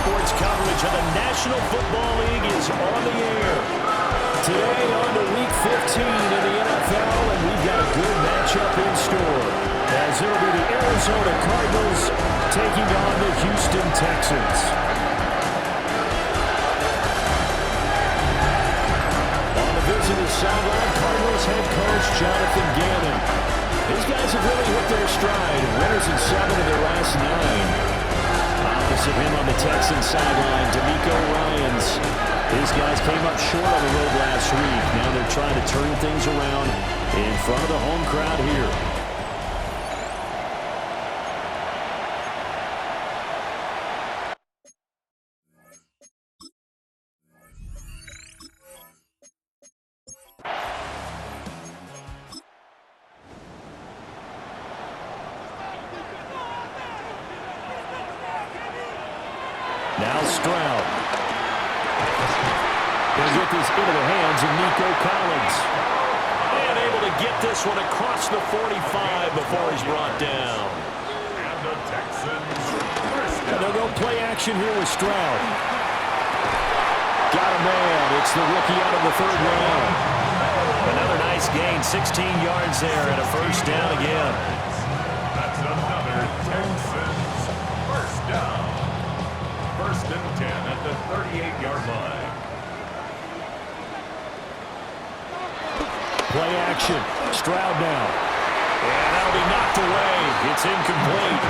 sports coverage of the National Football League is on the air. Today on to Week 15 in the NFL, and we've got a good matchup in store, as it'll be the Arizona Cardinals taking on the Houston Texans. On the visitor's sideline, Cardinals head coach Jonathan Gannon. These guys have really hit their stride, winners in 7 of their last 9. Opposite him on the Texans sideline, D'Amico Ryans. These guys came up short on the road last week. Now they're trying to turn things around in front of the home crowd here. Now Stroud. They'll get this into the hands of Nico Collins. And able to get this one across the 45 before he's brought down. And the Texans. And they'll go play action here with Stroud. Got a man. It's the rookie out of the 3rd round. Another nice gain. 16 yards there and a first down again. That's another Texans first down. First and 10 at the 38-yard line. Play action. Stroud now. And that'll be knocked away. It's incomplete.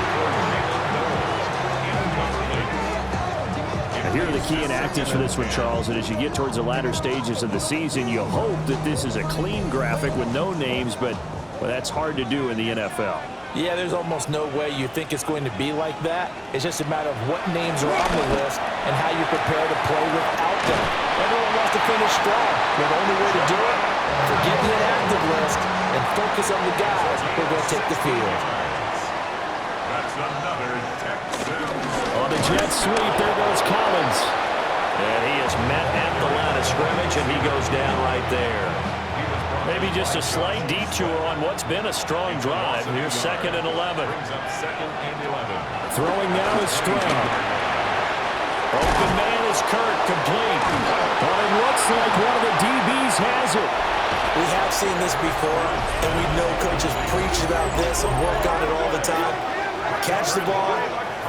And here are the key inactives for this one, Charles. And as you get towards the latter stages of the season, you hope that this is a clean graphic with no names, but that's hard to do in the NFL. Yeah, there's almost no way you think it's going to be like that. It's just a matter of what names are on the list and how you prepare to play without them. Everyone wants to finish strong. The only way to do it, forget the inactive list and focus on the guys who are going to take the field. That's another Texans. On the jet sweep, there goes Collins. And he is met at the line of scrimmage, and he goes down right there. Maybe just a slight detour on what's been a strong drive. Here's 2nd and 11. Throwing now is Stroud. Open man is Kirk, complete. But it looks like one of the DBs has it. We have seen this before, and we know coaches preach about this and work on it all the time. Catch the ball.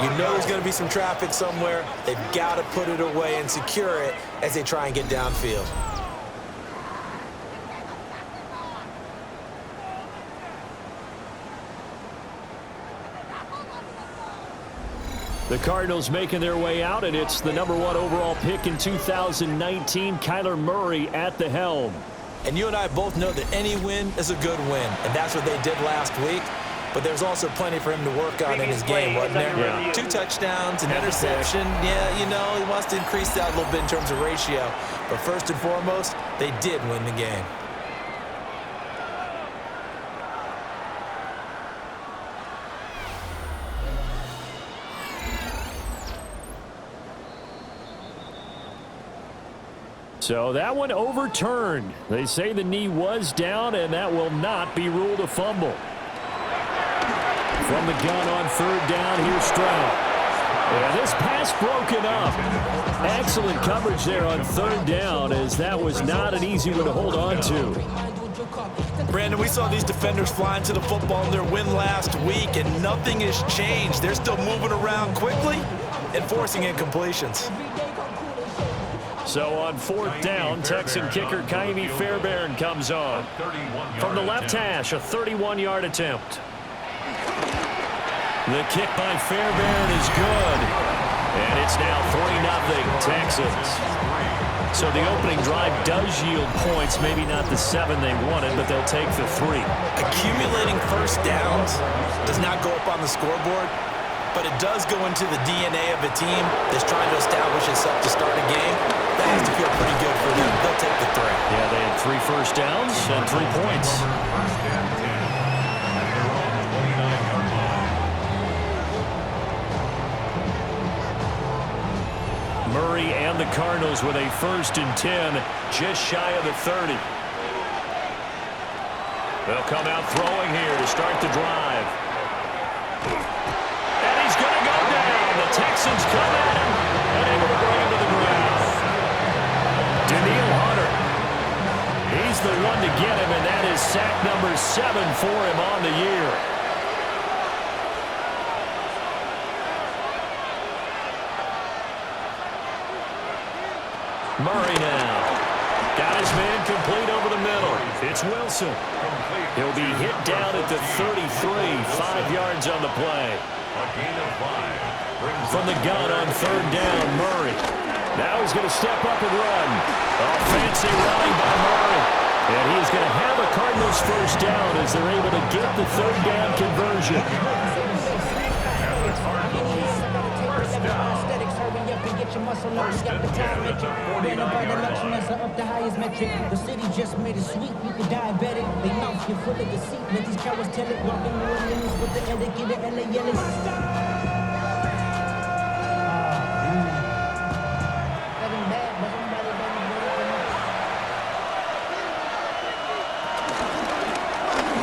You know there's going to be some traffic somewhere. They've got to put it away and secure it as they try and get downfield. The Cardinals making their way out, and it's the #1 overall pick in 2019, Kyler Murray at the helm. And you and I both know that any win is a good win, and that's what they did last week. But there's also plenty for him to work on in his game, wasn't there? Yeah. 2 touchdowns, an interception. Yeah, you know, he wants to increase that a little bit in terms of ratio. But first and foremost, they did win the game. So that one overturned. They say the knee was down, and that will not be ruled a fumble. From the gun on 3rd down, here's Stroud. And this pass broken up. Excellent coverage there on 3rd down, as that was not an easy one to hold on to. Brandon, we saw these defenders flying to the football in their win last week, and nothing has changed. They're still moving around quickly and forcing incompletions. So on 4th down, Texan kicker Kaimi Fairbairn comes on. From the left hash, a 31-yard attempt. The kick by Fairbairn is good. And it's now 3-0 Texans. So the opening drive does yield points, maybe not the 7 they wanted, but they'll take the 3. Accumulating first downs does not go up on the scoreboard, but it does go into the DNA of a team that's trying to establish itself to start a game. That has to feel pretty good for them. They'll take the 3. Yeah, they had 3 first downs and 3 points. First and 10 at their own 29-yard line. Murray and the Cardinals with a 1st and 10, just shy of the 30. They'll come out throwing here to start the drive. And he's going to go down. The Texans come at him, and sack number 7 for him on the year. Murray now. Got his man complete over the middle. It's Wilson. He'll be hit down at the 33, 5 yards on the play. A gain of 5. From the gun on 3rd down, Murray. Now he's going to step up and run. Oh, fancy running by Murray. And he's going to have a Cardinals first down as they're able to get the 3rd down conversion. First down. First and 10 at the 49-yard line. Up the highest metric. The city just made it sweet. You can diabetic. They mouth you full of deceit. Let these cowards tell it. Walking New Orleans with the L. They get it. LA yelling.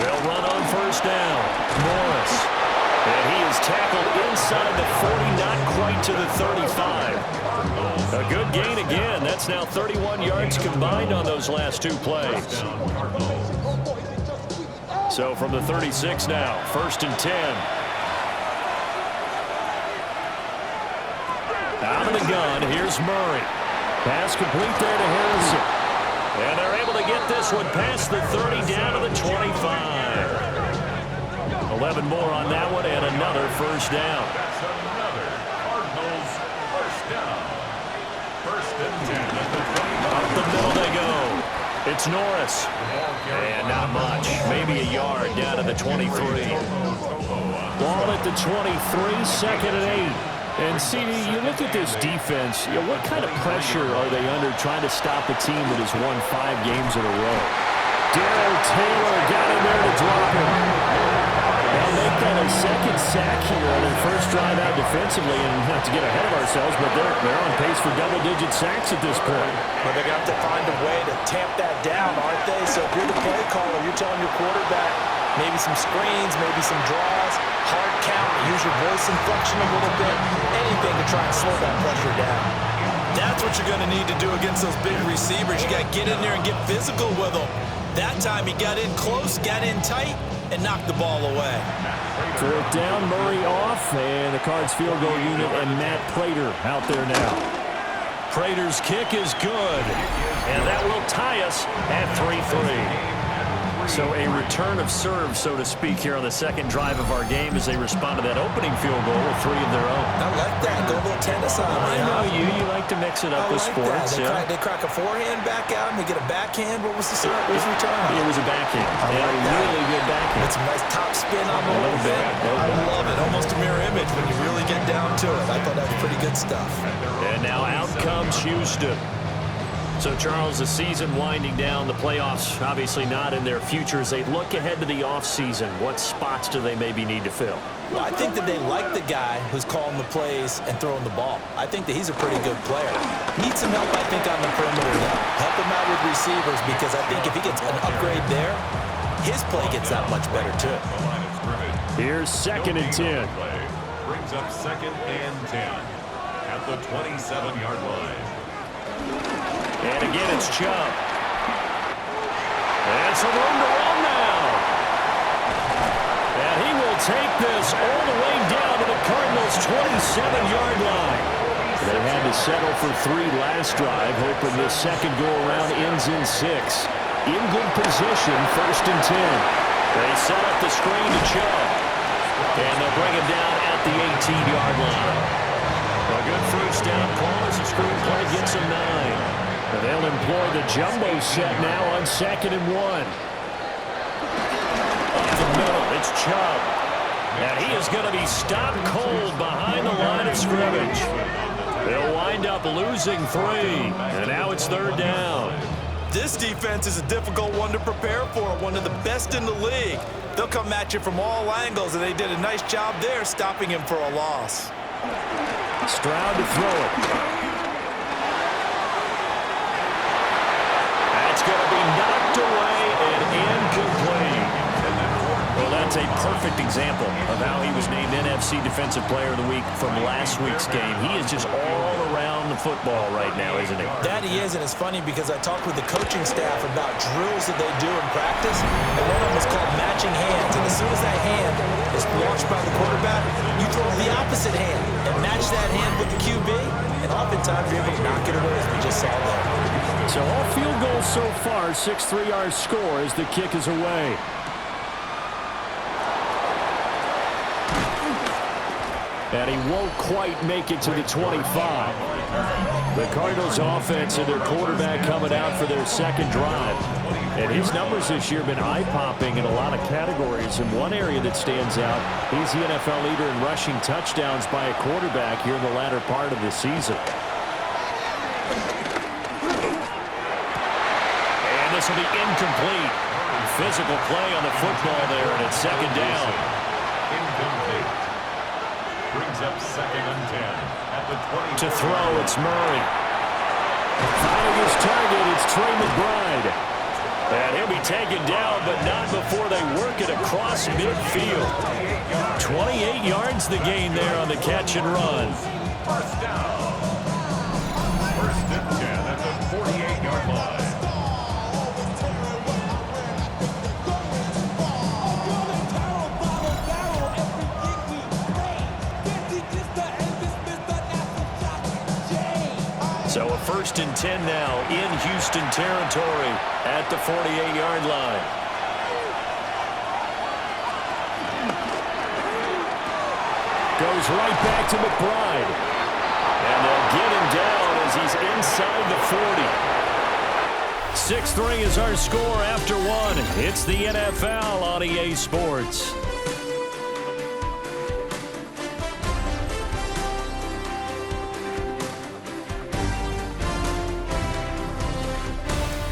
They'll run on first down. Morris. And he is tackled inside the 40, not quite to the 35. A good gain again. That's now 31 yards combined on those last 2 plays. So from the 36 now, 1st and 10. Out of the gun, here's Murray. Pass complete there to Harrison. And they're able to get this one past the 30 down to the 25. 11 more on that one and another first down. That's another Cardinals first down. 1st and 10 at the 25. Up the middle they go. It's Norris. And not much. Maybe a yard down to the 23. Ball at the 23, 2nd and 8. And, CD, you look at this defense, what kind of pressure are they under trying to stop a team that has won 5 games in a row? Darrell Taylor got in there to drop him. They'll make that a 2nd sack here on their first drive out defensively, and not to get ahead of ourselves, but they're on pace for double-digit sacks at this point. But they're going to have to find a way to tamp that down, aren't they? So if you're the play caller, you're telling your quarterback maybe some screens, maybe some draws, hard count, use your voice inflection a little bit, anything to try and slow that pressure down. That's what you're going to need to do against those big receivers. You got to get in there and get physical with them. That time he got in close, got in tight, and knocked the ball away. 4th down, Murray off, and the Cards field goal unit and Matt Prater out there now. Prater's kick is good, and that will tie us at 3-3. So a return of serve, so to speak, here on the 2nd drive of our game as they respond to that opening field goal with 3 of their own. I like that. Go a little tennis on me. I know you like to mix it up with sports. They crack a forehand back out and they get a backhand. What was the return? It was a backhand. Really good backhand. It's a nice top spin on the little bit. I love it. Almost a mirror image when you really get down to it. I thought that was pretty good stuff. And now out comes Houston. So, Charles, the season winding down, the playoffs obviously not in their future. As they look ahead to the offseason, what spots do they maybe need to fill? Well, I think that they like the guy who's calling the plays and throwing the ball. I think that he's a pretty good player. Needs some help, I think, on the perimeter now. Help him out with receivers because I think if he gets an upgrade there, his play gets that much better, too. Here's 2nd and 10. Brings up 2nd and 10 at the 27-yard line. And again, it's Chubb. And some room to run now. And he will take this all the way down to the Cardinals' 27-yard line. They had to settle for 3 last drive, hoping this second go-around ends in 6. In good position, 1st and 10. They set up the screen to Chubb. And they'll bring him down at the 18-yard line. A good first down call as the screenplay gets him 9. And they'll employ the jumbo set now on 2nd and 1. Up the middle, it's Chubb. And he is going to be stopped cold behind the line of scrimmage. They'll wind up losing 3. And now it's 3rd down. This defense is a difficult one to prepare for, one of the best in the league. They'll come at you from all angles, and they did a nice job there stopping him for a loss. Stroud to throw it. That's going to be knocked away and incomplete. Well, that It's a perfect example of how he was named NFC Defensive Player of the Week from last week's game. He is just all around the football right now, isn't he? That he is, and it's funny because I talked with the coaching staff about drills that they do in practice, and one of them is called matching hands. And as soon as that hand is launched by the quarterback, you throw the opposite hand and match that hand with the QB, and oftentimes you're able to knock it away, as we just saw there. So all field goals so far, 6-3 our score as the kick is away. And he won't quite make it to the 25. The Cardinals offense and their quarterback coming out for their second drive. And his numbers this year have been eye-popping in a lot of categories. In one area that stands out, he's the NFL leader in rushing touchdowns by a quarterback here in the latter part of the season. And this will be incomplete. Physical play on the football there, and it's second down. Incomplete. Brings up second and 10 at the 20. To throw, it's Murray. Finding his target, it's Trey McBride. And he'll be taken down, but not before they work it across midfield. 28 yards the gain there on the catch and run. First down. First and 10 at the 48-yard line. So a first and 10 now in Houston territory at the 48-yard line. Goes right back to McBride. And they'll get him down as he's inside the 40. 6-3 is our score after one. It's the NFL on EA Sports.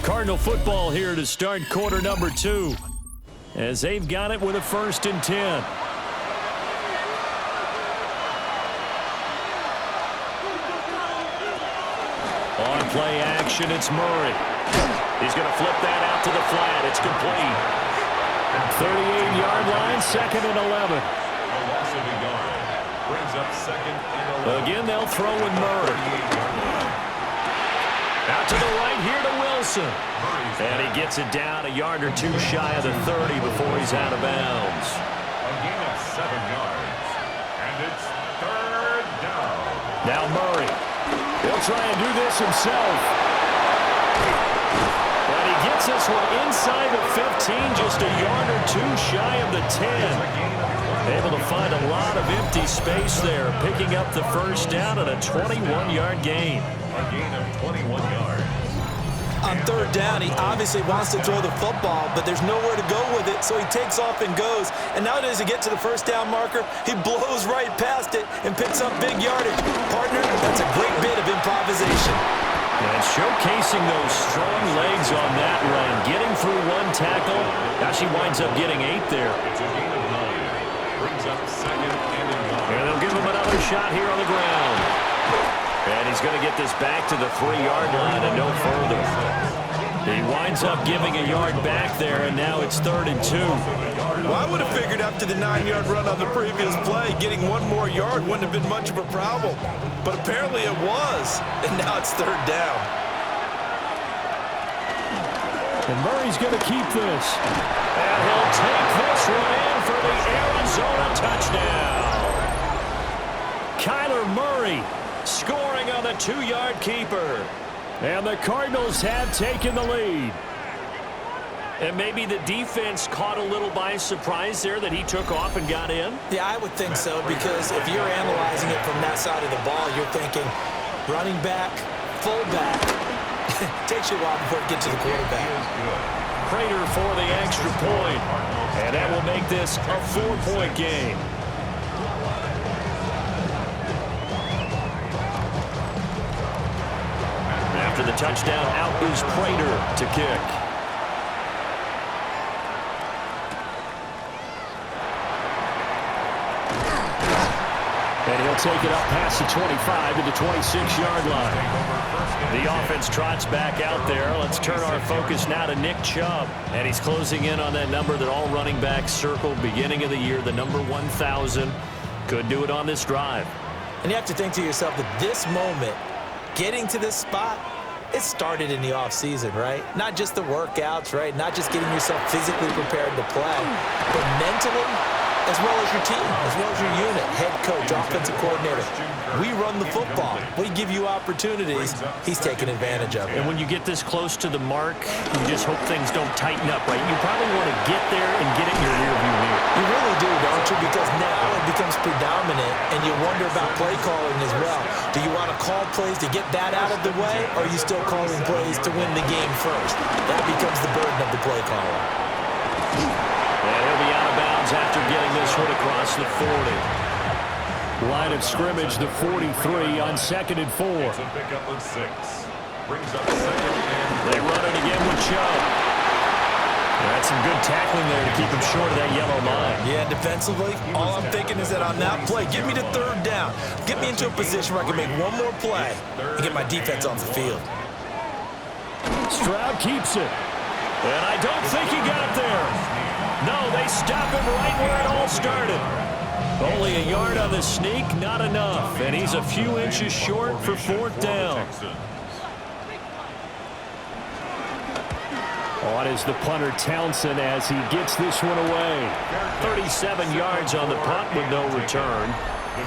Cardinal football here to start quarter number 2 as they've got it with a first and 10. On play action, it's Murray. He's going to flip that out to the flat. It's complete. 38-yard line, second and 11. A loss of a yard. Brings up second and 11. Again, they'll throw with Murray. Out to the right here to Wilson. And he gets it down a yard or two shy of the 30 before he's out of bounds. A gain of 7 yards. And it's third down. Now Murray. He'll try and do this himself. But he gets this one inside the 15, just a yard or two shy of the 10. Able to find a lot of empty space there, picking up the first down and a 21-yard gain. A gain of 21 yards. On third down, he obviously wants to throw the football, but there's nowhere to go with it, so he takes off and goes. And nowadays, to get to the first down marker, he blows right past it and picks up big yardage. Partner, that's a great bit of improvisation. And showcasing those strong legs on that run, getting through one tackle. Now she winds up getting 8 there. It's a gain of 9. Brings up second and 1. And they'll give him another shot here on the ground. And he's going to get this back to the 3-yard line and no further. He winds up giving a yard back there, and now it's 3rd and 2. Well, I would have figured after the 9-yard run on the previous play, getting one more yard wouldn't have been much of a problem. But apparently it was, and now it's 3rd down. And Murray's going to keep this. And he'll take this one in for the Arizona touchdown. Kyler Murray scoring on the 2-yard keeper. And the Cardinals have taken the lead. And maybe the defense caught a little by surprise there that he took off and got in? Yeah, I would think so, because if you're analyzing it from that side of the ball, you're thinking running back, fullback. Takes you a while before it gets to the quarterback. Prater for the extra point. And that will make this a 4-point game. After the touchdown, out is Prater to kick. And he'll take it up past the 25 to the 26-yard line. The offense trots back out there. Let's turn our focus now to Nick Chubb. And he's closing in on that number that all running backs circled beginning of the year, the number 1,000. Could do it on this drive. And you have to think to yourself that this moment, getting to this spot, it started in the offseason, right? Not just the workouts, right? Not just getting yourself physically prepared to play, but mentally, as well as your team, as well as your unit, head coach, offensive coordinator. We run the football. We give you opportunities. He's taking advantage of it. And when you get this close to the mark, you just hope things don't tighten up, right? You probably want to get there and get it in your rearview mirror. You really do, don't you? Because now it becomes predominant, and you wonder about play calling as well. Do you want to call plays to get that out of the way, or are you still calling plays to win the game first? That becomes the burden of the play caller. And he'll be out of bounds after getting this one across the 40. Line of scrimmage, the 43 on 2nd and 4. Pick up with 6. Brings up 2nd and They run it again with Chubb. That's some good tackling there to keep him short of that yellow line. Yeah, defensively, all I'm thinking is that on that play, give me the 3rd down. Get me into a position where I can make one more play and get my defense off the field. Stroud keeps it. And I don't think he got there. No, they stop him right where it all started. Only a yard on the sneak, not enough. And he's a few inches short for 4th down. On is the punter Townsend as he gets this one away. 37 yards on the punt with no return.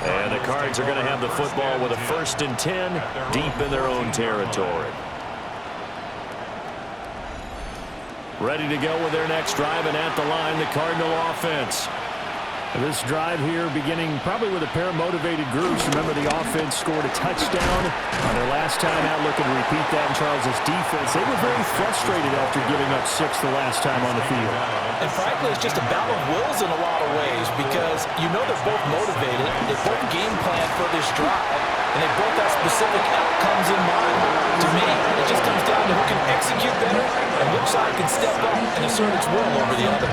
And the Cards are going to have the football with a 1st and 10 deep in their own territory. Ready to go with their next drive, and at the line, the Cardinal offense. This drive here beginning probably with a pair of motivated groups. Remember, the offense scored a touchdown on their last time out. Looking to repeat that in Charles' defense. They were very frustrated after giving up 6 the last time on the field. And frankly, it's just a battle of wills in a lot of ways because you know they're both motivated. They both game plan for this drive, and they both have specific outcomes in mind. To me, it just comes down to who can execute better and which side can step up and assert its will over the other.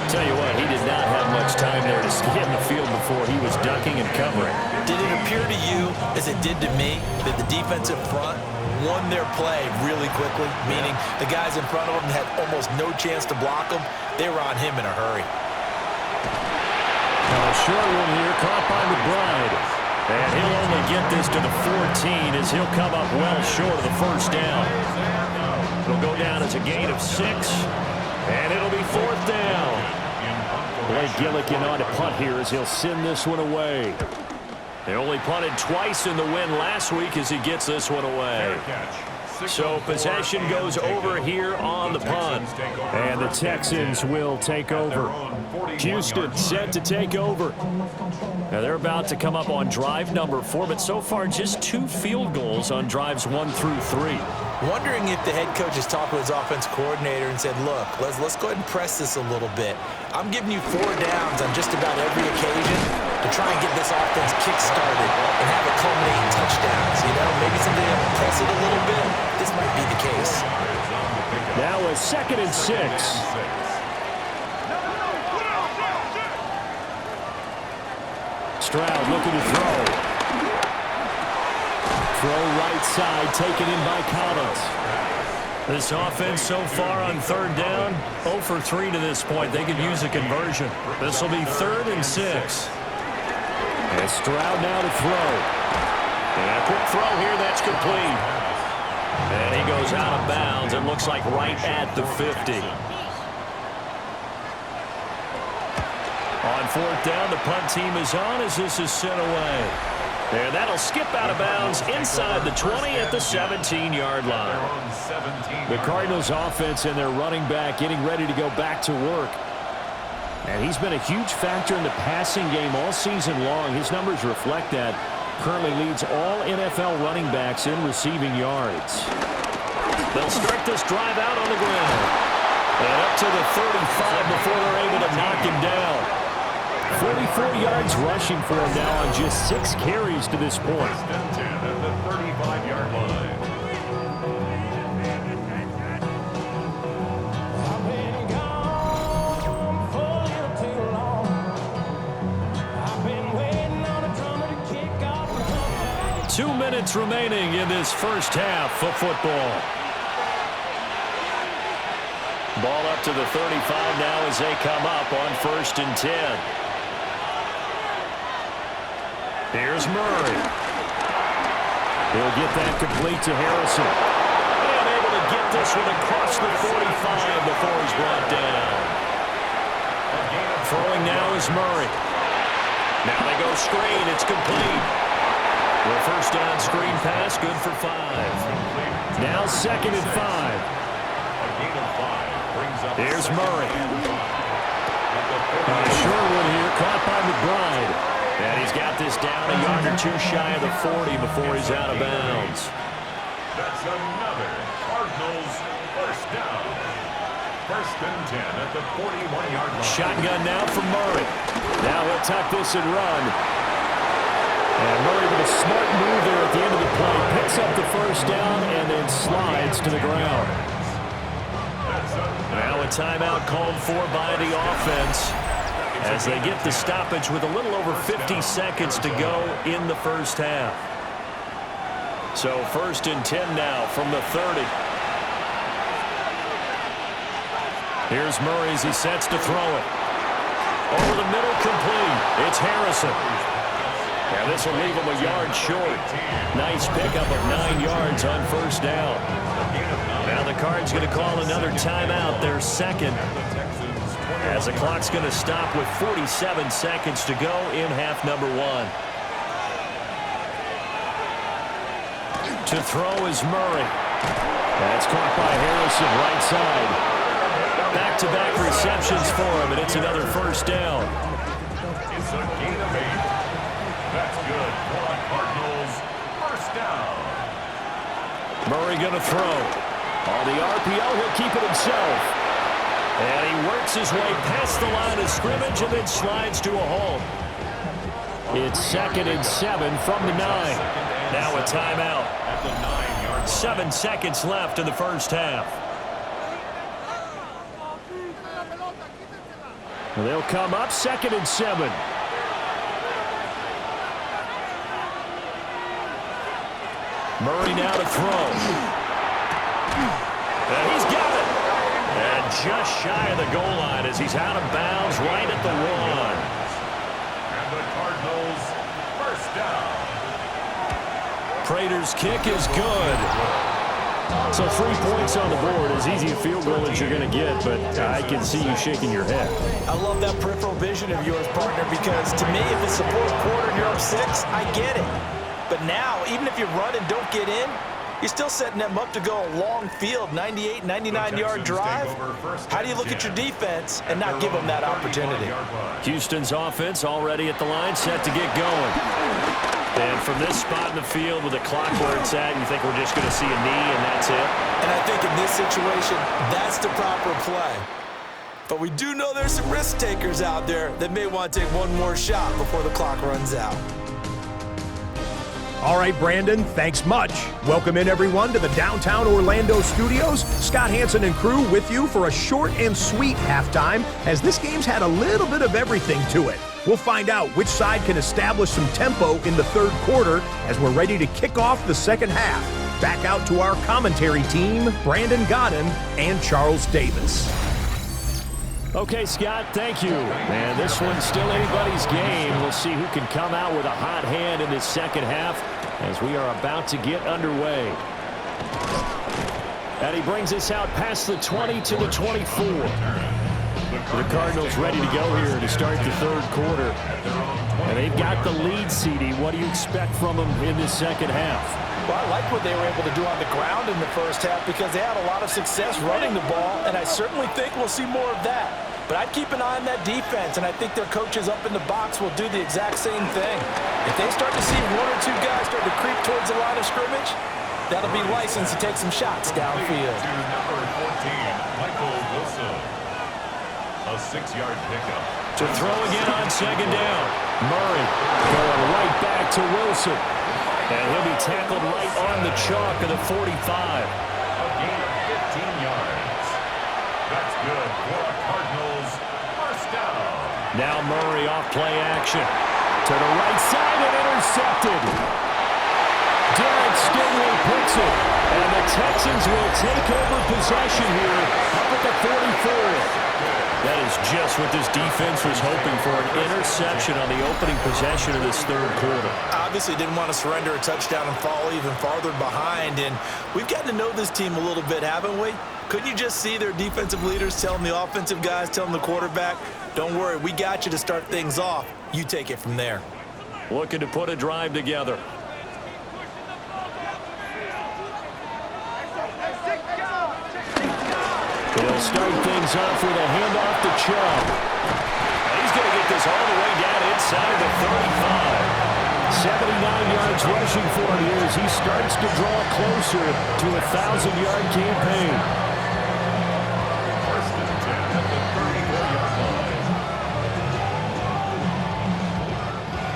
Tell you what, he did not have much time there to stay in the field before he was ducking and covering. Did it appear to you, as it did to me, that the defensive front won their play really quickly? Meaning the guys in front of them had almost no chance to block them. They were on him in a hurry. Now a short one here, caught by McBride. And he'll only get this to the 14 as he'll come up well short of the 1st down. It'll go down as a gain of 6. And it'll be 4th down. Blake Gillikin on to punt here as he'll send this one away. They only punted twice in the win last week as he gets this one away. So possession goes over here on the punt. And the Texans will take over. Houston set to take over. Now they're about to come up on drive number 4, but so far just 2 field goals on drives 1 through 3. Wondering if the head coach has talked with his offense coordinator and said, look, let's go ahead and press this a little bit. I'm giving you 4 downs on just about every occasion to try and get this offense kick-started and have it culminate in touchdowns. You know, maybe something to press it a little bit. This might be the case. Now a 2nd and 6. Stroud looking to throw. Throw right side, taken in by Collins. This offense so far on 3rd down, 0 for 3 to this point. They could use a conversion. This will be 3rd and 6. And Stroud now to throw. And a quick throw here, that's complete. And he goes out of bounds. It looks like right at the 50. On 4th down, the punt team is on as this is sent away. And that'll skip out of bounds inside the 20 at the 17-yard line. The Cardinals offense and their running back getting ready to go back to work. And he's been a huge factor in the passing game all season long. His numbers reflect that. Currently leads all NFL running backs in receiving yards. They'll start this drive out on the ground. And up to the 35 before they're able to knock him down. 44 yards rushing for him now on just 6 carries to this point. At the 35-yard line. 2 minutes remaining in this first half of football. Ball up to the 35 now as they come up on 1st and 10. Here's Murray. He'll get that complete to Harrison. And able to get this one across the 45 before he's brought down. Throwing now is Murray. Now they go screen. It's complete. The first down screen pass, good for 5. Now 2nd and 5. Here's Murray. Sherwood here, caught by McBride. And he's got this down a yard or 2 shy of the 40 before he's out of bounds. That's another Cardinals first down. 1st and 10 at the 41-yard line. Shotgun now from Murray. Now he'll tuck this and run. And Murray with a smart move there at the end of the play. Picks up the first down and then slides to the ground. Now a timeout called for by the offense as they get the stoppage with a little over 50 seconds to go in the first half. So 1st and 10 now from the 30. Here's Murray as he sets to throw it. Over the middle, complete. It's Harrison. Now this will leave him a yard short. Nice pickup of 9 yards on 1st down. Now the Cards going to call another timeout, their 2nd, as the clock's going to stop with 47 seconds to go in half number 1. To throw is Murray. That's caught by Harrison, right side. Back-to-back receptions for him, and it's another 1st down. It's a gain of 8. That's good for the Cardinals. 1st down. Murray going to throw. On the RPO, he'll keep it himself. And he works his way past the line of scrimmage and then slides to a halt. It's 2nd and 7 from the 9. Now a timeout. 7 seconds left in the first half. They'll come up 2nd and 7. Murray now to throw. And he's got it. And just shy of the goal line as he's out of bounds right at the 1. And the Cardinals first down. Prater's kick is good. So 3 points on the board, as easy a field goal as you're going to get, but I can see you shaking your head. I love that peripheral vision of yours, partner, because to me, if it's the 4th quarter and you're up 6, I get it. But now, even if you run and don't get in, you're still setting them up to go a long field, 98, 99-yard drive. How do you look at your defense and not give them that opportunity? Houston's offense already at the line, set to get going. And from this spot in the field with the clock where it's at, you think we're just going to see a knee and that's it? And I think in this situation, that's the proper play. But we do know there's some risk takers out there that may want to take one more shot before the clock runs out. All right, Brandon, thanks much. Welcome in, everyone, to the downtown Orlando studios. Scott Hansen and crew with you for a short and sweet halftime, as this game's had a little bit of everything to it. We'll find out which side can establish some tempo in the 3rd quarter as we're ready to kick off the 2nd half. Back out to our commentary team, Brandon Godden and Charles Davis. Okay, Scott, thank you. And this one's still anybody's game. We'll see who can come out with a hot hand in this 2nd half as we are about to get underway. And he brings us out past the 20 to the 24. The Cardinals ready to go here to start the 3rd quarter. And they've got the lead, CD. What do you expect from them in this 2nd half? Well, I like what they were able to do on the ground in the first half because they had a lot of success running the ball, and I certainly think we'll see more of that. But I'd keep an eye on that defense, and I think their coaches up in the box will do the exact same thing. If they start to see 1 or 2 guys start to creep towards the line of scrimmage, that'll be license to take some shots downfield. To number 14, Michael Wilson. A 6-yard pickup. To throw again on 2nd down. Murray going right back to Wilson. And he'll be tackled right on the chalk of the 45. A gain of 15 yards. That's good for a Cardinals first down. Now Murray off play action. To the right side and intercepted. Texans will take over possession here up at the 44. That is just what this defense was hoping for, an interception on the opening possession of this third quarter. Obviously didn't want to surrender a touchdown and fall even farther behind, and we've gotten to know this team a little bit, haven't we? Couldn't you just see their defensive leaders telling the offensive guys, telling the quarterback, don't worry, we got you to start things off. You take it from there. Looking to put a drive together. He'll start things off with a handoff to Chubb. He's going to get this all the way down inside the 35. 79 yards rushing for him here as he starts to draw closer to a 1,000-yard campaign. First and 10 at the 34-yard line.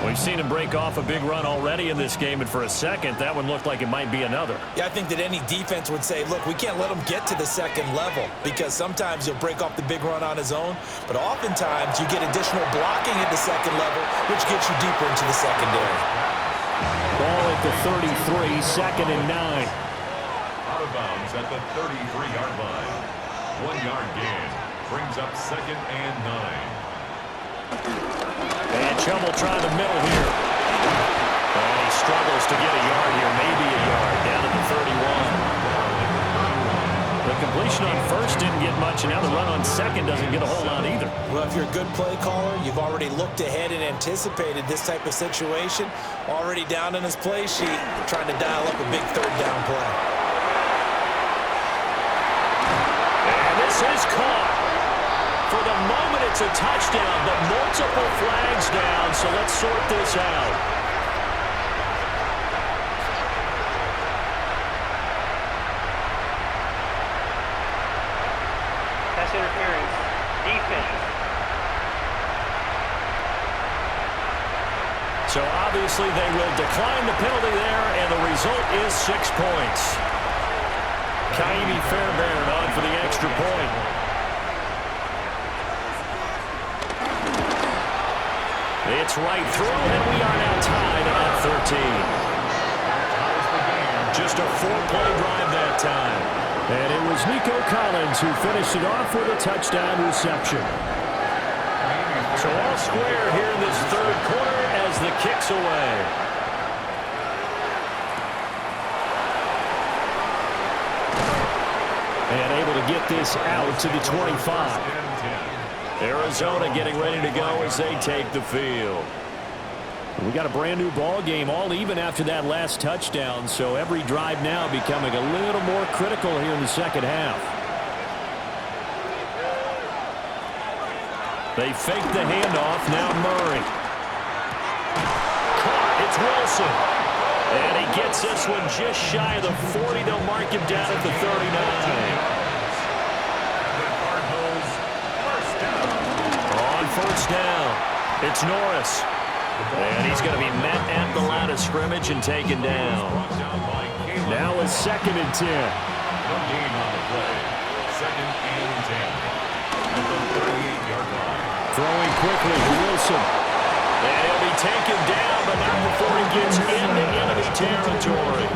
We've seen him break off a big run already in this game, and for a second, that one looked like it might be another. Yeah, I think that any defense would say, look, we can't let him get to the second level because sometimes he'll break off the big run on his own, but oftentimes you get additional blocking at the second level, which gets you deeper into the secondary. Ball at the 33, 2nd and 9. Out of bounds at the 33-yard line. 1 yard gain brings up 2nd and 9. And Chubb will try the middle here. And he struggles to get a yard here, maybe a yard, down at the 31. The completion on first didn't get much, and now the run on second doesn't get a whole lot either. Well, if you're a good play caller, you've already looked ahead and anticipated this type of situation, already down in his play sheet, trying to dial up a big third down play. And this is caught. For the moment, it's a touchdown, but multiple flags down, so let's sort this out. Pass interference. Defense. So obviously they will decline the penalty there, and the result is 6 points. Kaimi Fairbairn on for the extra point. It's right through, and we are now tied at 13. Just a 4-play drive that time. And it was Nico Collins who finished it off with a touchdown reception. So all square here in this third quarter as the kick's away. And able to get this out to the 25. Arizona getting ready to go as they take the field. We got a brand new ball game, all even after that last touchdown, so every drive now becoming a little more critical here in the second half. They fake the handoff, now Murray. Caught, it's Wilson. And he gets this one just shy of the 40. They'll mark him down at the 39. First down. It's Norris. And he's going to be met at the line of scrimmage and taken down. Now a 2nd and 10. No gain on the play. 2nd and 10. At the 38-yard line. Throwing quickly to Wilson. And he'll be taken down, but not before he gets into enemy territory.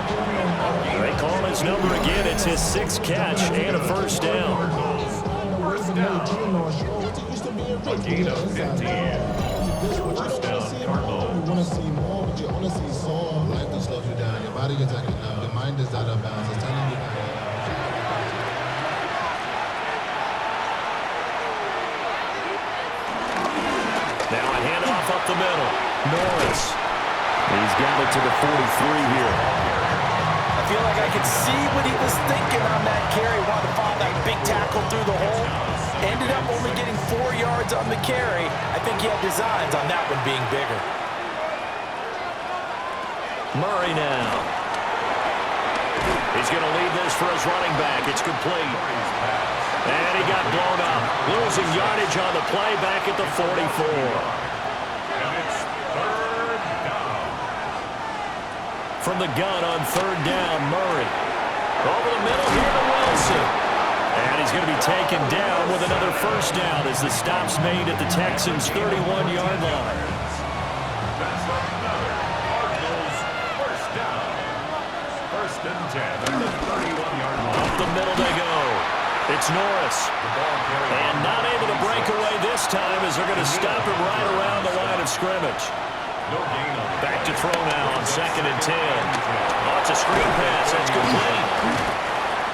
They call his number again. It's his 6th catch and a first down. First down. A gain of 15. First down, Cardinals. You want to see more, but you want to see Saul. Life just slows you down. Your body gets acting up. Your mind is out of bounds. It's telling you Now a handoff up the middle. Norris. He's got it to the 43 here. I feel like I could see what he was thinking on that carry. Wanted to follow that big tackle through the hole. Ended up only getting 4 yards on the carry. I think he had designs on that one being bigger. Murray now. He's going to lead this for his running back. It's complete. And he got blown up. Losing yardage on the play back at the 44. And it's 3rd down. From the gun on 3rd down, Murray. Over the middle here to Wilson. And he's going to be taken down with another first down as the stop's made at the Texans' 31-yard line. That's another Cardinals first down. 1st and 10 at the 31-yard Up the middle they go. It's Norris. And not able to break away this time as they're going to stop him right around the line of scrimmage. Back to throw now on 2nd and 10. Oh, it's a screen pass. That's complete.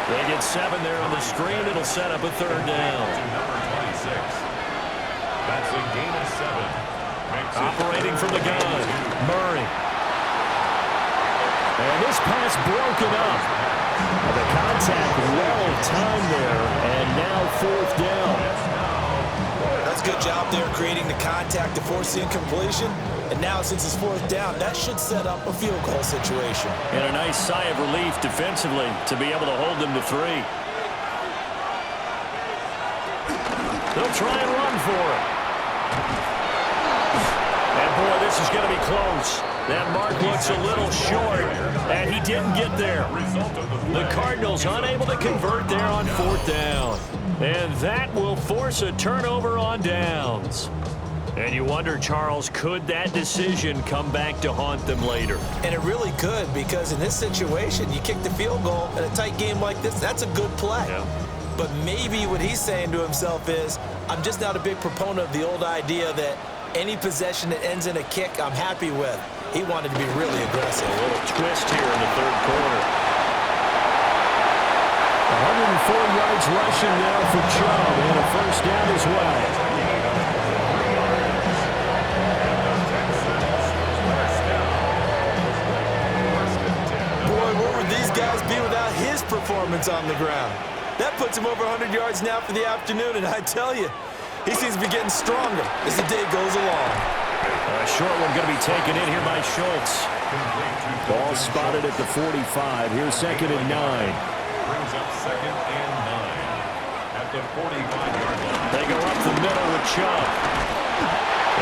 They get 7 there on the screen. It'll set up a 3rd down. Number 26. That's a gain of 7. Operating from the gun, Murray. And this pass broken up. The contact well timed there, and now 4th down. That's a good job there creating the contact to force the incompletion. And now since it's 4th down, that should set up a field goal situation. And a nice sigh of relief defensively to be able to hold them to 3. They'll try and run for it. And boy, this is going to be close. That mark looks a little short, and he didn't get there. The Cardinals unable to convert there on 4th down. And that will force a turnover on downs. And you wonder, Charles, could that decision come back to haunt them later? And it really could, because in this situation, you kick the field goal in a tight game like this, that's a good play. Yeah. But maybe what he's saying to himself is, I'm just not a big proponent of the old idea that any possession that ends in a kick I'm happy with. He wanted to be really aggressive. A little twist here in the 3rd quarter. 104 yards rushing now for Chubb, and a 1st down as well. Guys be without his performance on the ground. That puts him over 100 yards now for the afternoon, and I tell you, he seems to be getting stronger as the day goes along. A short one going to be taken in here by Schultz. Ball spotted at the 45. Here's 2nd and 9. Brings up 2nd and 9 at the 45-yard line. They go up the middle with Chubb.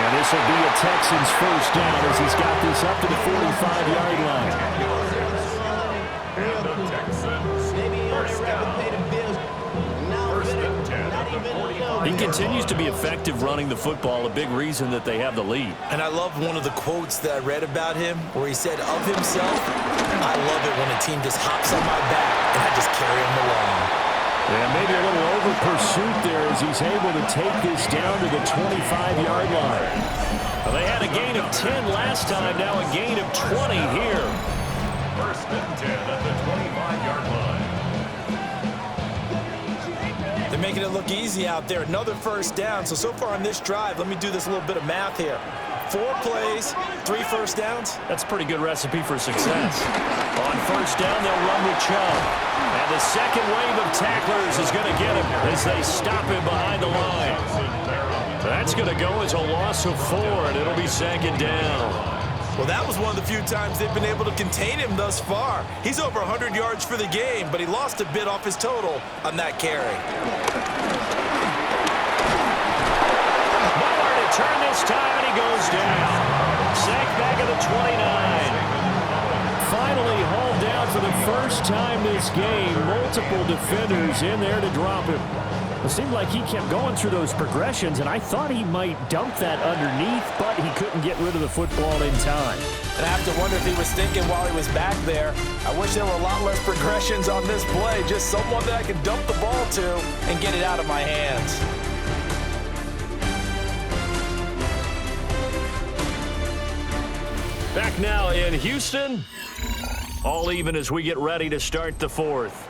And this will be a Texans 1st down as he's got this up to the 45-yard line. And the Texans, 1st down. 1st and 10 at the 45. He continues to be effective running the football, a big reason that they have the lead. And I love one of the quotes that I read about him where he said of himself, I love it when a team just hops on my back and I just carry him along. And maybe a little over pursuit there as he's able to take this down to the 25-yard line. Well, they had a gain of 10 last time, now a gain of 20 here. 1st and 10 at the 25-yard line. They're making it look easy out there. Another 1st down. So far on this drive, let me do this little bit of math here. 4 plays, 3 1st downs. That's a pretty good recipe for success. On 1st down, they'll run with Chubb. And the second wave of tacklers is going to get him as they stop him behind the line. That's going to go as a loss of 4, and it'll be 2nd down. Well, that was one of the few times they've been able to contain him thus far. He's over 100 yards for the game, but he lost a bit off his total on that carry. Nowhere to turn this time, and he goes down. Sacked back at the 29. Finally hauled down for the 1st time this game. Multiple defenders in there to drop him. It seemed like he kept going through those progressions, and I thought he might dump that underneath, but he couldn't get rid of the football in time. And I have to wonder if he was thinking while he was back there, I wish there were a lot less progressions on this play, just someone that I could dump the ball to and get it out of my hands. Back now in Houston, all even as we get ready to start the 4th.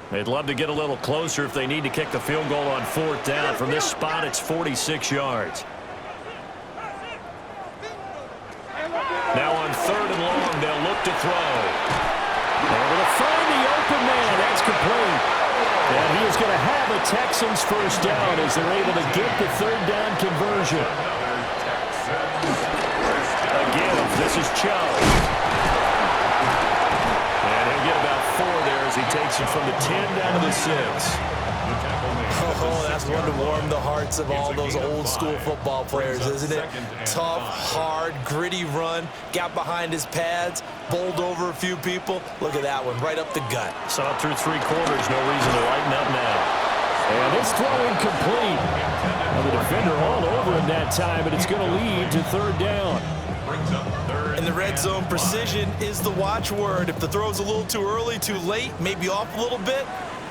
They'd love to get a little closer if they need to kick the field goal on 4th down. From this spot, it's 46 yards. Now on 3rd and long, they'll look to throw. Able to find the open man. That's complete. And he is going to have a Texans 1st down as they're able to get the 3rd down conversion. Again, this is Chubb. He takes it from the 10 down to the 6. Oh, that's one to warm the hearts of all those old school football players, isn't it? Tough, hard, gritty run, got behind his pads, bowled over a few people. Look at that one, right up the gut. Saw it through 3 quarters, no reason to lighten up now. And it's throw incomplete. Well, the defender all over him that time, but it's going to lead to 3rd down. In the red zone, precision is the watchword. If the throw's a little too early, too late, maybe off a little bit,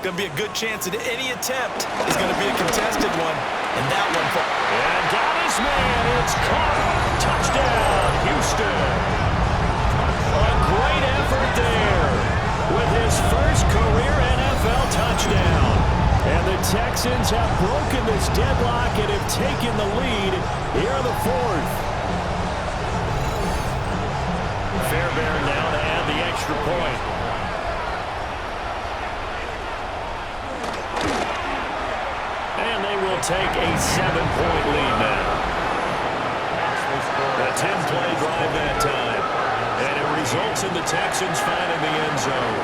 going to be a good chance that any attempt is going to be a contested one. And that one... And down his man. It's caught. Touchdown, Houston. A great effort there with his first career NFL touchdown. And the Texans have broken this deadlock and have taken the lead here in the fourth. Fairbairn now to add the extra point. And they will take a 7-point lead now. A 10-play drive that time. And it results in the Texans finding the end zone.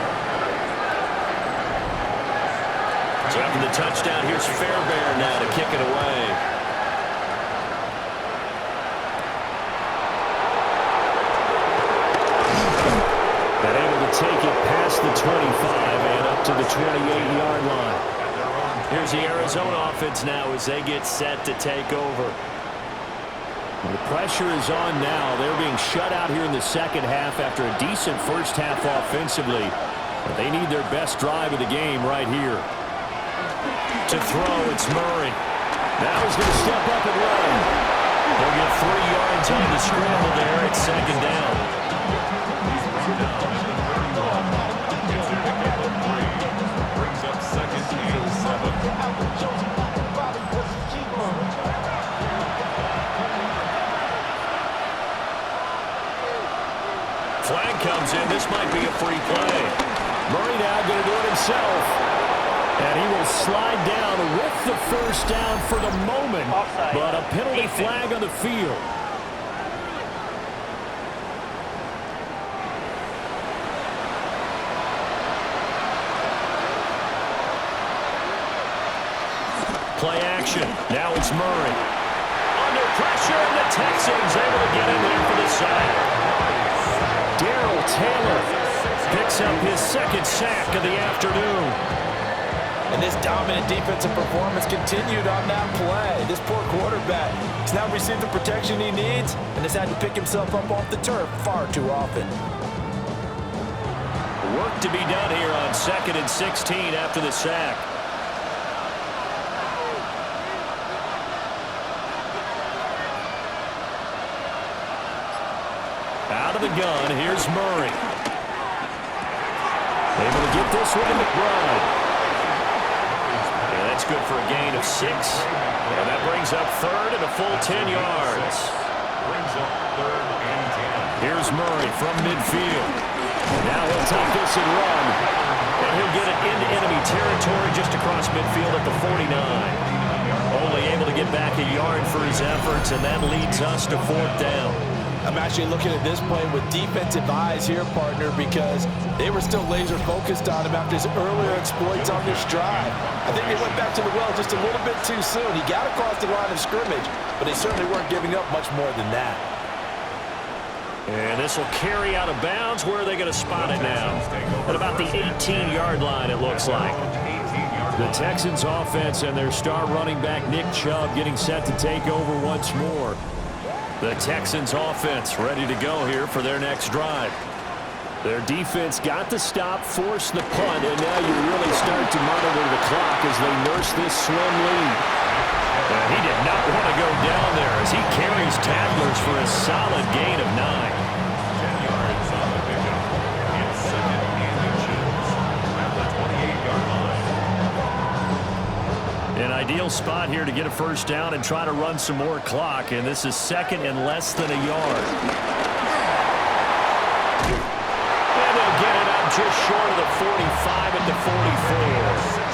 So after the touchdown, here's Fairbairn now to kick it away. And able to take it past the 25 and up to the 28-yard line. Here's the Arizona offense now as they get set to take over. The pressure is on now. They're being shut out here in the second half after a decent first half offensively. But they need their best drive of the game right here. To throw, it's Murray. Now he's going to step up and run. They'll get 3 yards on the scramble there at second down. Brings up second and 7. Flag comes in. This might be a free play. Murray now going to do it himself. And he will slide down with the first down for the moment. Offside. But a penalty flag on the field. Play action. Now it's Murray. Under pressure, and the Texans able to get in there for the sack. Darrell Taylor picks up his second sack of the afternoon. And this dominant defensive performance continued on that play. This poor quarterback has now received the protection he needs and has had to pick himself up off the turf far too often. Work to be done here on 2nd and 16 after the sack. Out of the gun, here's Murray. Able to get this one to McBride. That's good for a gain of 6. And that brings up 3rd and a full 10 yards. Brings up 3rd and 10. Here's Murray from midfield. Now he'll take this and run. And he'll get it into enemy territory just across midfield at the 49. Only able to get back a yard for his efforts, and that leads us to 4th down. I'm actually looking at this play with defensive eyes here, partner, because they were still laser focused on him after his earlier exploits on this drive. I think they went back to the well just a little bit too soon. He got across the line of scrimmage, but they certainly weren't giving up much more than that. And this will carry out of bounds. Where are they going to spot it now? At about the 18-yard line, it looks like. The Texans offense and their star running back Nick Chubb getting set to take over once more. The Texans offense ready to go here for their next drive. Their defense got the stop, forced the punt, and now you really start to monitor the clock as they nurse this slim lead. And he did not want to go down there as he carries tacklers for a solid gain of 9. 10 yards on the pickup. And 2nd and inches at the 28-yard line. An ideal spot here to get a first down and try to run some more clock, and this is 2nd and less than a yard. And they'll get it up just short of the 45 at the 44.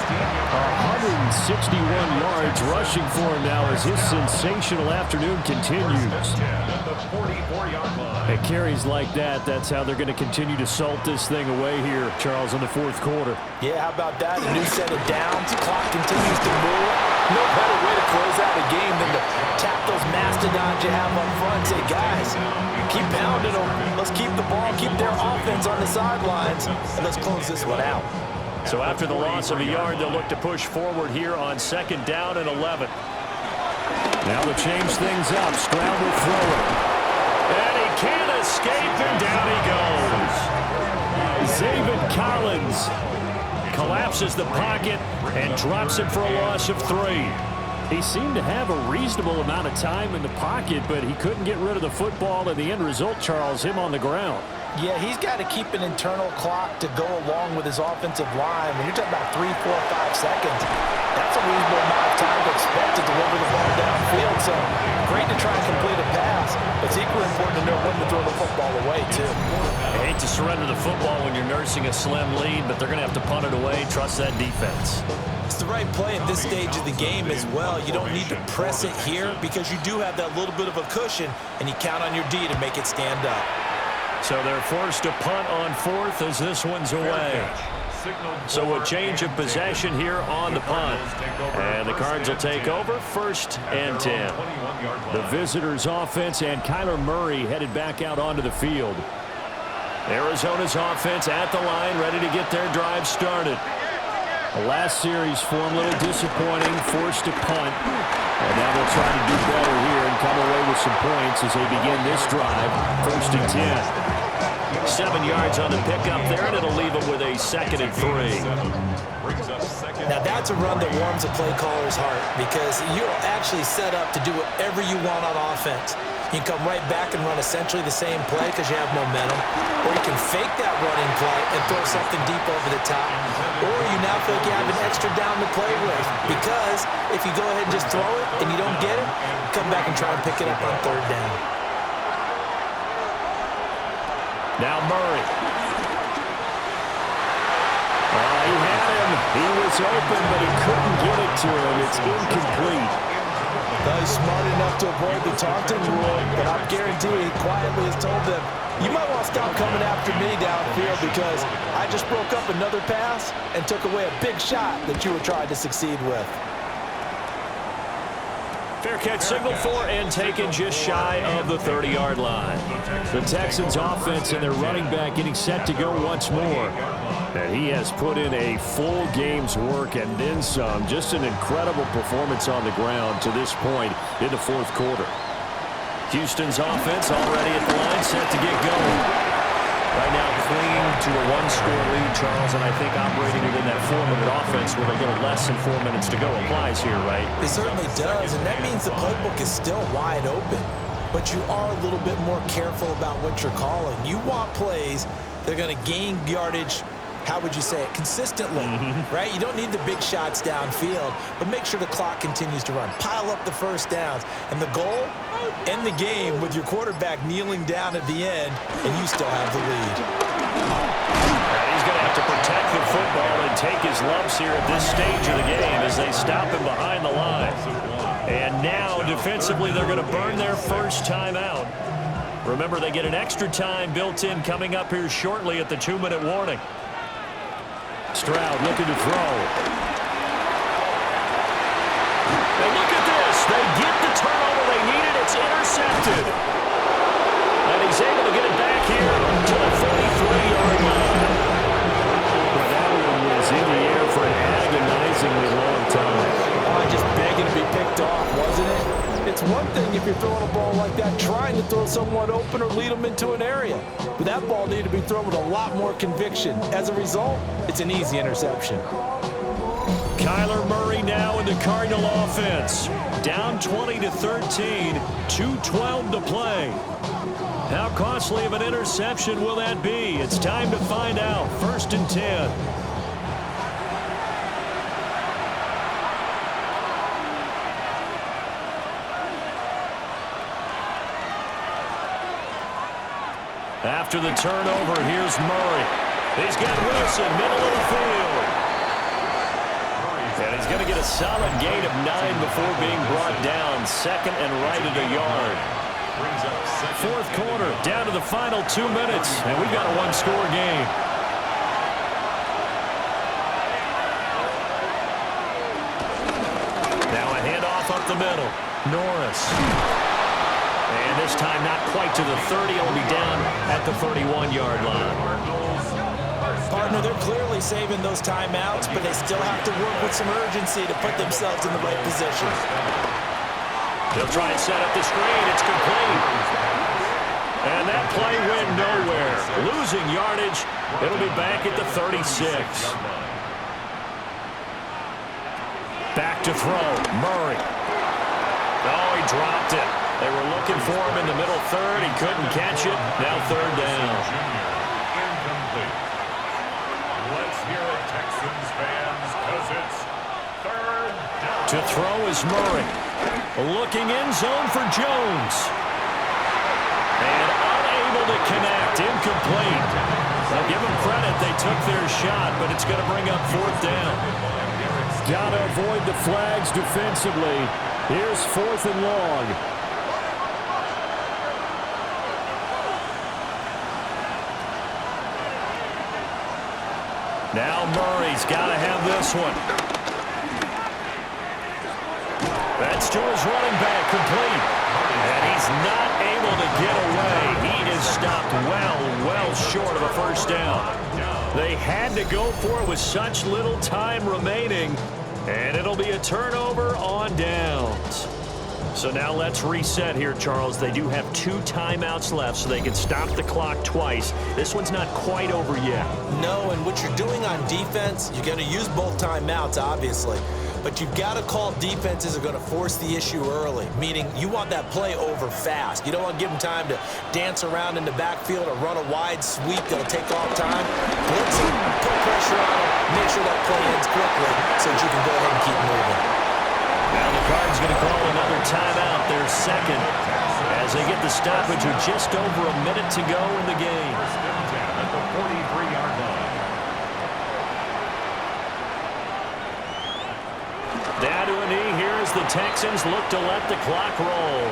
161 yards rushing for him now as his sensational afternoon continues. At the 44-yard line. At carries like that, that's how they're going to continue to salt this thing away here, Charles, in the 4th quarter. Yeah, how about that? A new set of downs. Clock continues to move. No better way to close out a game than to tap those mastodons you have up front. Say, guys, keep pounding them. Let's keep the ball, keep their offense on the sidelines, and let's close this one out. So after the loss of a yard, they'll look to push forward here on 2nd down and 11. Now to change things up. Stroud will throw it. And he can't escape, and down he goes. Zaven Collins collapses the pocket and drops it for a loss of 3. He seemed to have a reasonable amount of time in the pocket, but he couldn't get rid of the football, and the end result, Charles, him on the ground. Yeah, he's got to keep an internal clock to go along with his offensive line. When you're talking about 3, 4, 5 seconds, that's a reasonable amount of time to expect to deliver the ball downfield. So great to try and complete a pass, but it's equally important to know when to throw the football away, too. I hate to surrender the football when you're nursing a slim lead, but they're going to have to punt it away. Trust that defense. It's the right play at this stage of the game as well. You don't need to press it here because you do have that little bit of a cushion, and you count on your D to make it stand up. So they're forced to punt on 4th as this one's away. So a change of possession here on the punt. And the Cards will take over 1st and 10. The visitors' offense and Kyler Murray headed back out onto the field. Arizona's offense at the line, ready to get their drive started. The last series for them, a little disappointing, forced to punt. And now they'll try to do better here and come away with some points as they begin this drive, 1st and 10. 7 yards on the pickup there, and it'll leave them with a 2nd and 3. Now that's a run that warms a play caller's heart because you're actually set up to do whatever you want on offense. You can come right back and run essentially the same play because you have momentum, or you can fake that running play and throw something deep over the top, or you now feel like you have an extra down to play with because if you go ahead and just throw it and you don't get it, come back and try and pick it up on 3rd down. Now Murray. He had him. He was open, but he couldn't get it to him. It's incomplete. He's smart enough to avoid the taunting rule, but I'm guaranteeing he quietly has told them, you might want to stop coming after me downfield because I just broke up another pass and took away a big shot that you were trying to succeed with. Fair catch signal for and taken just shy of the 30-yard line. The Texans offense and their running back getting set to go once more. And he has put in a full game's work and then some. Just an incredible performance on the ground to this point in the 4th quarter. Houston's offense already at the line, set to get going. Right now clinging to a 1-score lead, Charles, and I think operating within that 4-minute offense with a little less than 4 minutes to go applies here, right? It certainly does, and that means the playbook is still wide open. But you are a little bit more careful about what you're calling. You want plays that are going to gain yardage, how would you say it, consistently, right? You don't need the big shots downfield, but make sure the clock continues to run. Pile up the first downs. And the goal, end the game with your quarterback kneeling down at the end, and you still have the lead. He's going to have to protect the football and take his lumps here at this stage of the game as they stop him behind the line. And now, defensively, they're going to burn their first time out. Remember, they get an extra time built in coming up here shortly at the 2-minute warning. Stroud looking to throw. And look at this. They get the turnover they needed. It's intercepted. And he's able to get it back here to the 43-yard line. Well, that one was in the air for an agonizingly long time. Just begging to be picked off, wasn't it? It's one thing if you're throwing a ball like that, trying to throw someone open or lead them into an area. But that ball needed to be thrown with a lot more conviction. As a result, it's an easy interception. Kyler Murray now in the Cardinal offense. Down 20-13, 2:12 to play. How costly of an interception will that be? It's time to find out. 1st and 10. After the turnover, here's Murray. He's got Wilson, middle of the field. And he's going to get a solid gain of 9 before being brought down. 2nd and right at a yard. 4th quarter, down to the final 2 minutes, and we've got a 1-score game. Now a handoff up the middle. Norris. And this time not quite to the 30. It'll be down at the 31-yard line. Partner, they're clearly saving those timeouts, but they still have to work with some urgency to put themselves in the right position. They'll try and set up the screen. It's complete. And that play went nowhere. Losing yardage. It'll be back at the 36. Back to throw. Murray. Oh, he dropped it. They were looking for him in the middle third. He couldn't catch it. Now third down. Incomplete. Let's hear it, Texans fans, because it's third down. To throw is Murray. Looking in zone for Jones. And unable to connect. Incomplete. Now give them credit. They took their shot, but it's going to bring up fourth down. Got to avoid the flags defensively. Here's 4th and long. Now Murray's got to have this one. That's to his running back, complete. And he's not able to get away. He is stopped well short of a first down. They had to go for it with such little time remaining. And it'll be a turnover on downs. So now let's reset here, Charles. They do have 2 timeouts left, so they can stop the clock twice. This one's not quite over yet. No, and what you're doing on defense, you're going to use both timeouts, obviously. But you've got to call defenses are going to force the issue early, meaning you want that play over fast. You don't want to give them time to dance around in the backfield or run a wide sweep that'll take off time. Blitz them, put pressure on them, make sure that play ends quickly so that you can go ahead and keep moving. Now the Cards going to call another timeout, their second, as they get the stoppage with just over a minute to go in the game. First and 10 at the 43-yard line. Down to a knee here as the Texans look to let the clock roll.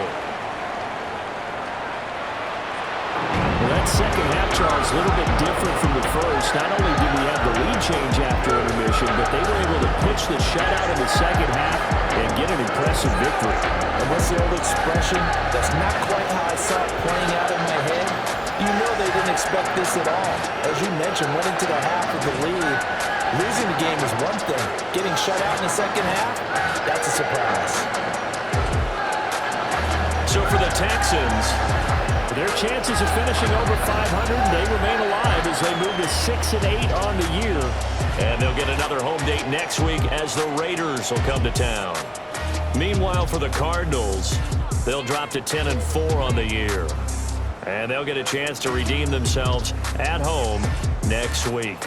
Well, that second half, Charles, a little bit different from the first. Not only did we have the lead change after intermission, but they were able to pitch the shutout in the second half and get an impressive victory. And what's the old expression? That's not quite how I saw it playing out in my head. You know they didn't expect this at all. As you mentioned, went into the half with the lead. Losing the game is one thing. Getting shut out in the second half, that's a surprise. So for the Texans, their chances of finishing over 500, they remain alive as they move to 6-8 on the year. And they'll get another home date next week as the Raiders will come to town. Meanwhile, for the Cardinals, they'll drop to 10-4 on the year. And they'll get a chance to redeem themselves at home next week.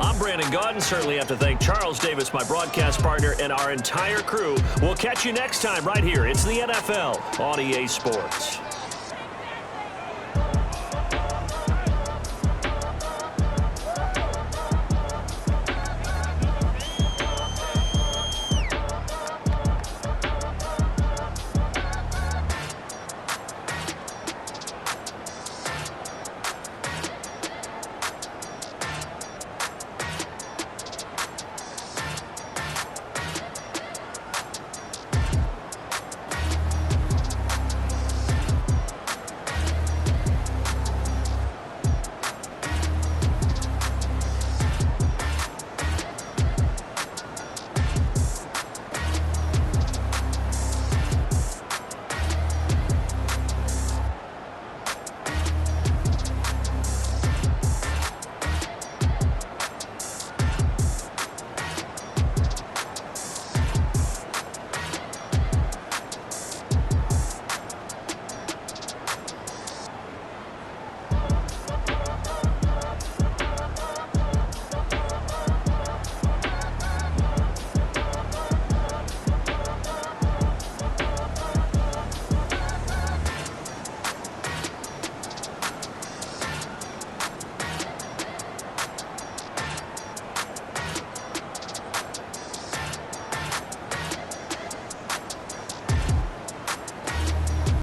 I'm Brandon Gaudin. Certainly have to thank Charles Davis, my broadcast partner, and our entire crew. We'll catch you next time right here. It's the NFL on EA Sports.